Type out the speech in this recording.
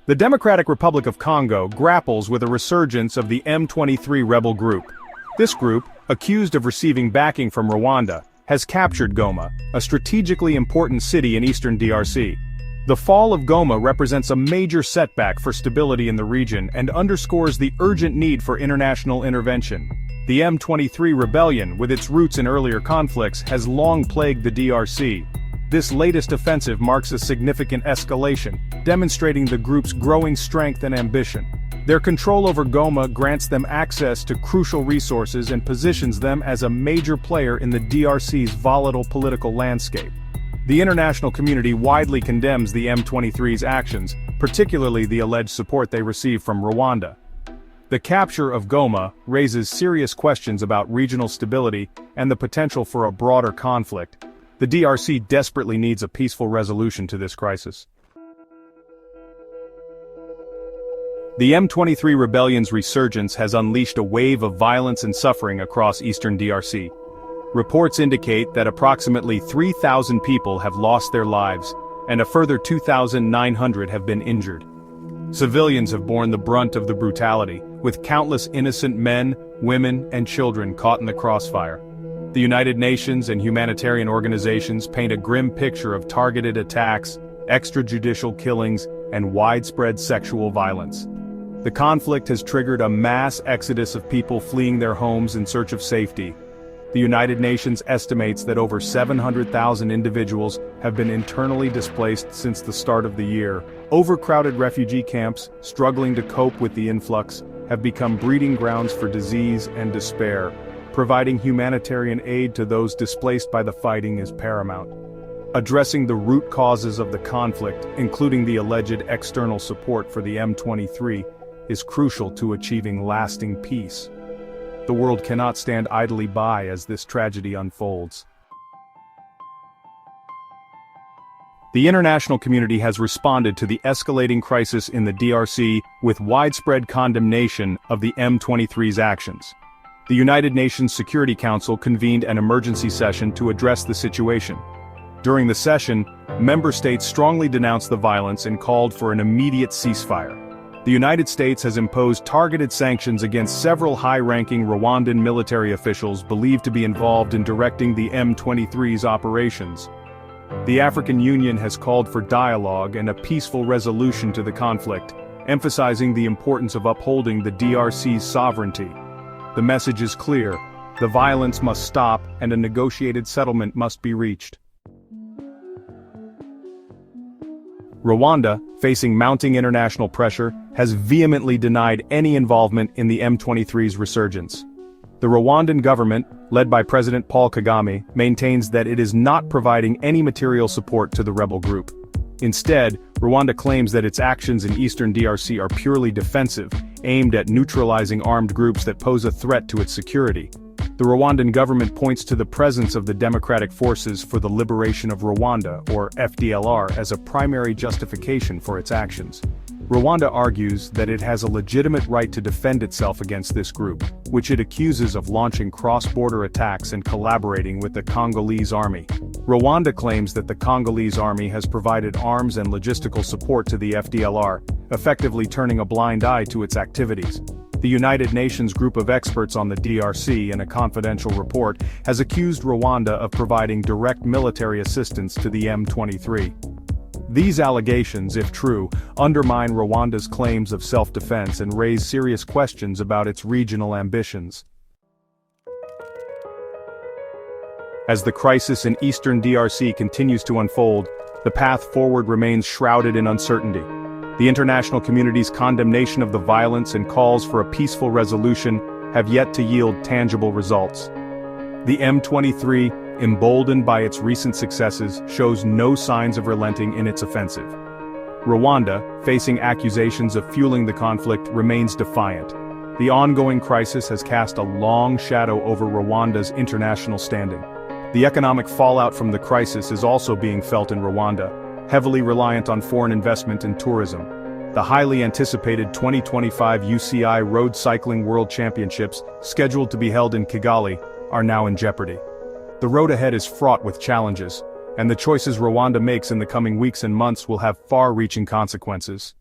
The Democratic Republic of Congo grapples with a resurgence of the M23 rebel group. This group, accused of receiving backing from Rwanda, has captured Goma, a strategically important city in eastern DRC. The fall of Goma represents a major setback for stability in the region and underscores the urgent need for international intervention. The M23 rebellion, with its roots in earlier conflicts, has long plagued the DRC. This latest offensive marks a significant escalation, demonstrating the group's growing strength and ambition. Their control over Goma grants them access to crucial resources and positions them as a major player in the DRC's volatile political landscape. The international community widely condemns the M23's actions, particularly the alleged support they receive from Rwanda. The capture of Goma raises serious questions about regional stability and the potential for a broader conflict. The DRC desperately needs a peaceful resolution to this crisis. The M23 rebellion's resurgence has unleashed a wave of violence and suffering across eastern DRC. Reports indicate that approximately 3,000 people have lost their lives, and a further 2,900 have been injured. Civilians have borne the brunt of the brutality, with countless innocent men, women, and children caught in the crossfire. The United Nations and humanitarian organizations paint a grim picture of targeted attacks, extrajudicial killings, and widespread sexual violence. The conflict has triggered a mass exodus of people fleeing their homes in search of safety. The United Nations estimates that over 700,000 individuals have been internally displaced since the start of the year. Overcrowded refugee camps, struggling to cope with the influx, have become breeding grounds for disease and despair. Providing humanitarian aid to those displaced by the fighting is paramount. Addressing the root causes of the conflict, including the alleged external support for the M23, is crucial to achieving lasting peace. The world cannot stand idly by as this tragedy unfolds. The international community has responded to the escalating crisis in the DRC with widespread condemnation of the M23's actions. The United Nations Security Council convened an emergency session to address the situation. During the session, member states strongly denounced the violence and called for an immediate ceasefire. The United States has imposed targeted sanctions against several high-ranking Rwandan military officials believed to be involved in directing the M23's operations. The African Union has called for dialogue and a peaceful resolution to the conflict, emphasizing the importance of upholding the DRC's sovereignty. The message is clear: the violence must stop and a negotiated settlement must be reached. Rwanda, facing mounting international pressure, has vehemently denied any involvement in the M23's resurgence. The Rwandan government, led by President Paul Kagame, maintains that it is not providing any material support to the rebel group. Instead, Rwanda claims that its actions in eastern DRC are purely defensive, aimed at neutralizing armed groups that pose a threat to its security. The Rwandan government points to the presence of the Democratic Forces for the Liberation of Rwanda, or FDLR, as a primary justification for its actions. Rwanda argues that it has a legitimate right to defend itself against this group, which it accuses of launching cross-border attacks and collaborating with the Congolese army. Rwanda claims that the Congolese army has provided arms and logistical support to the FDLR, effectively turning a blind eye to its activities. The United Nations group of experts on the DRC, in a confidential report, has accused Rwanda of providing direct military assistance to the M23. These allegations, if true, undermine Rwanda's claims of self-defense and raise serious questions about its regional ambitions. As the crisis in eastern DRC continues to unfold, the path forward remains shrouded in uncertainty. The international community's condemnation of the violence and calls for a peaceful resolution have yet to yield tangible results. The M23, emboldened by its recent successes, shows no signs of relenting in its offensive. Rwanda, facing accusations of fueling the conflict, remains defiant. The ongoing crisis has cast a long shadow over Rwanda's international standing. The economic fallout from the crisis is also being felt in Rwanda, heavily reliant on foreign investment and tourism. The highly anticipated 2025 UCI Road Cycling World Championships, scheduled to be held in Kigali, are now in jeopardy. The road ahead is fraught with challenges, and the choices Rwanda makes in the coming weeks and months will have far-reaching consequences.